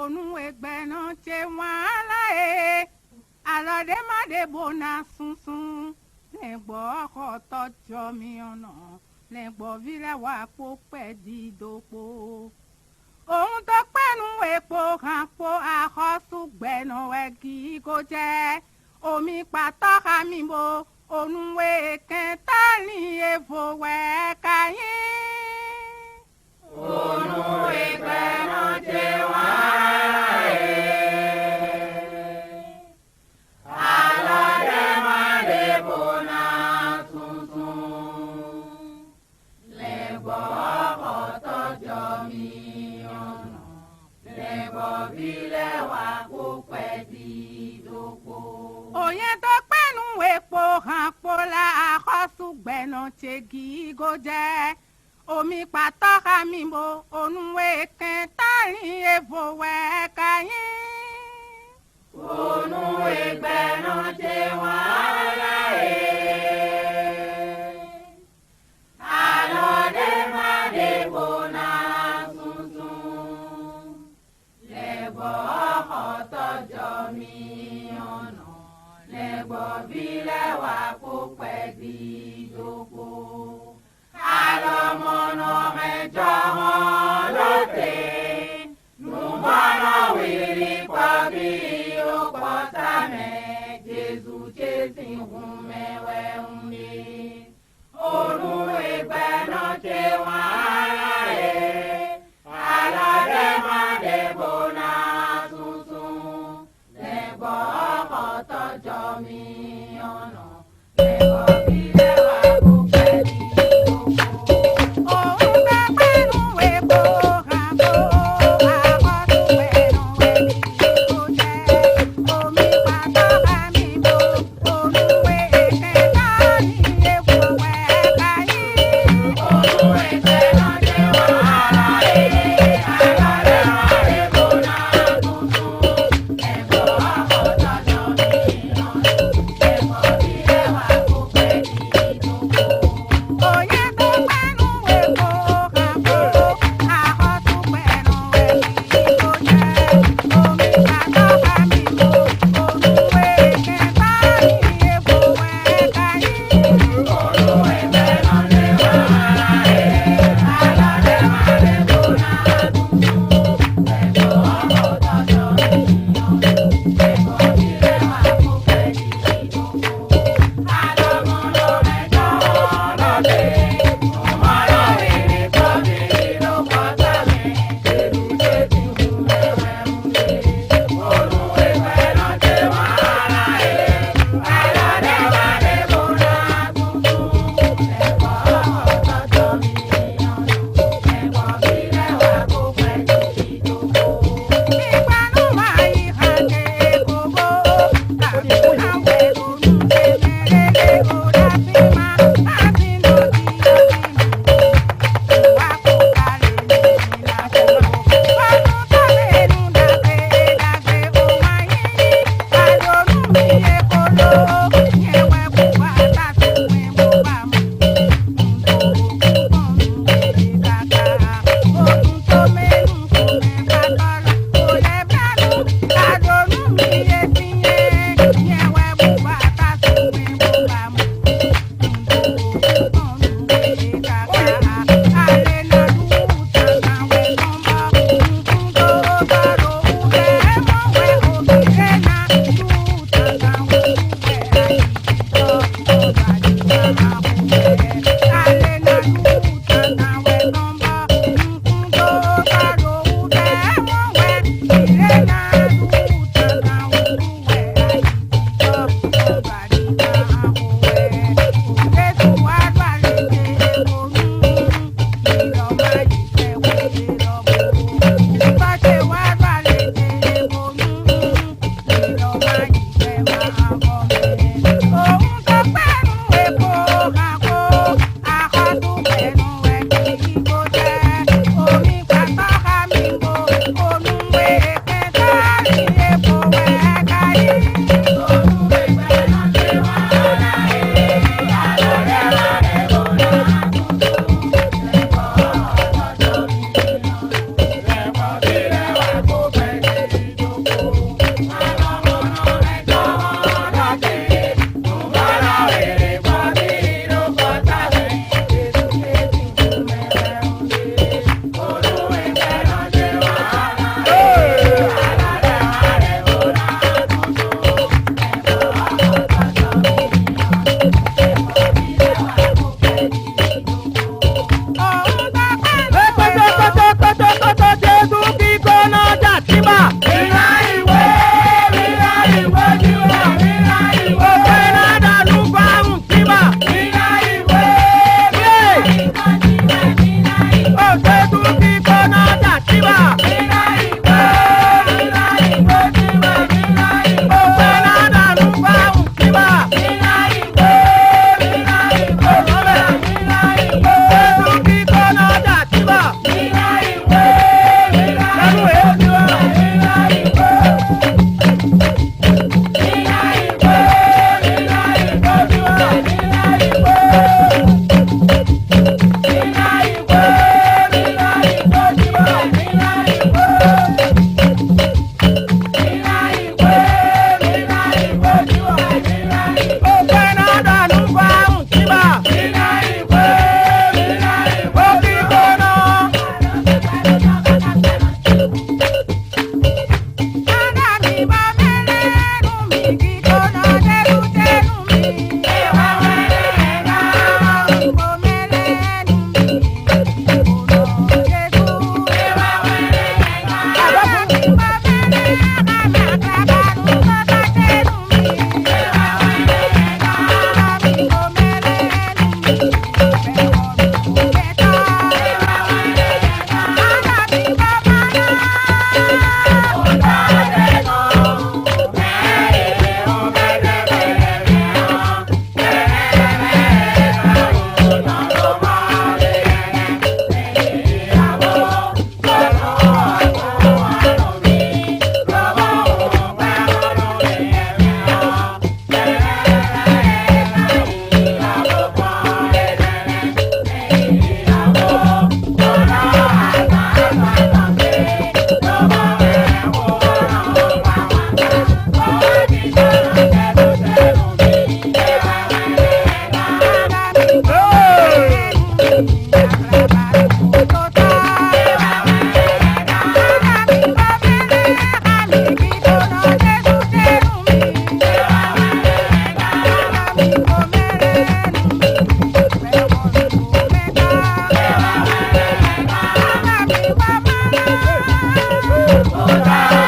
onu ẹgbẹ́ náà ṣe wàhálà ẹ̀ àlọ́dé má dé bona sunsun lẹ́gbọ́ ọkọ̀ tọ́jọ́ mi ọ̀nà lẹ́gbọ́ fílẹ̀ wà pọ̀ pẹ́ dídòpó òun tó pẹ́nu epo kan po àkọ́sùgbẹ́nu ẹ̀gì kò jẹ́ omi pàtọ́ka mi bo onuwe kẹta ní efowẹ́ káyín. Onuwe gbẹ́nu ṣe wàhálà ẹ̀ alọ́dẹ má dé bona sunsun lẹ́gbọ́ ọkọ̀ tọ́jọ́ mi ọ̀nà lẹ́gbọ́ bílẹ̀ wà kó pẹ́ dídòpó. òye tó pẹ́nu epo hàn pola àkọ́sùgbẹ́nu ṣègì kò jẹ́ omi pàtọ́ka mi bo onuwe kẹta ní efowẹ́ káyín. Onuwe gbẹ́nu ṣe wàhálà ẹ̀ alọ́dẹ má dé bona sunsun lẹ́gbọ́ ọkọ̀ tọ́jọ́ mi ọ̀nà lẹ́gbọ́ bílẹ̀ wà kó pẹ́ dídòpó. Àlọ́mọ́nà mẹ́jọ wọn lọ́tẹ̀ nùmọ́nà wìrì pọ̀ bí ó pọ̀ sámẹ́ Jésù Jésù hùn mẹ́wẹ́ ń lé. Onuwe gbẹ́nu ṣe wàhálà ẹ̀ alọ́dẹ má dé bona sunsun lẹ́gbọ́ ọkọ̀ tọ́jọ́ mi ọ̀nà lẹ́gbọ́ bílẹ̀ wà kó pẹ́ dídòpó. òun tó pẹ́nu epo hàn po àkọ́sùgbẹ́nu ẹ̀gì kò jẹ́ omi pàtọ́ka mi bo onuwe kẹta ní efowẹ́ káyín. Onuwe gbẹ́nu ṣe wàhálà ẹ̀ alọ́dẹ má dé bona sunsun lẹ́gbọ́ ọkọ̀ tọ́jọ́ mi ọ̀nà lẹ́gbọ́ bílẹ̀ wà kó pẹ́ dídòpó. òye tó pẹ́nu epo hàn po àkọ́sùgbẹ́nu ẹ̀gì kò jẹ́ omi pàtọ́ka mi bo onuwe kẹta ní efowẹ́ káyín. Onuwe gbẹ́nu ṣe wàhálà ẹ̀ alọ́dẹ má dé bona sunsun lẹ́gbọ́ ọkọ̀ tọ́jọ́ mi ọ̀nà lẹ́gbọ́ bílẹ̀ wà kó pẹ́ dídòpó. Àlọ́mọ́nà mẹ́jọ wọn lọ́tẹ̀ nùmọ́nà wìrì pọ̀ bí ó pọ̀ sámẹ́ Jésù Jésù hùn mẹ́wẹ́ ń lé. Onuwe gbẹ́nu ṣe wàhálà ẹ̀ alọ́dẹ má dé bona sunsun lẹ́gbọ́ ọkọ̀ tọ́jọ́ mi ọ̀nà lẹ́gbọ́ bílẹ̀ wà kó pẹ́ dídòpó. Ìpanúwà ìhàjẹ́ gbogbo tàbí àwẹ̀ olùdíje kò dàbí máa láti lọ sí ìlú wa kò kálẹ̀ ní ìlàjò. Ọdún tó lẹ́nu dàgbé dàgbé ohun ayé àdónú mi èkó ló yẹ̀wẹ̀ kó wá láti wẹ̀ mo bá mu. Ọdún tó mẹ́nu kò mẹ́fà tọ́lá kò lẹ́bẹ̀rù àdónú mi èsì yẹn yẹ̀wẹ̀ kó wá láti wẹ̀ mo bá mu. Bye. Ọ̀tá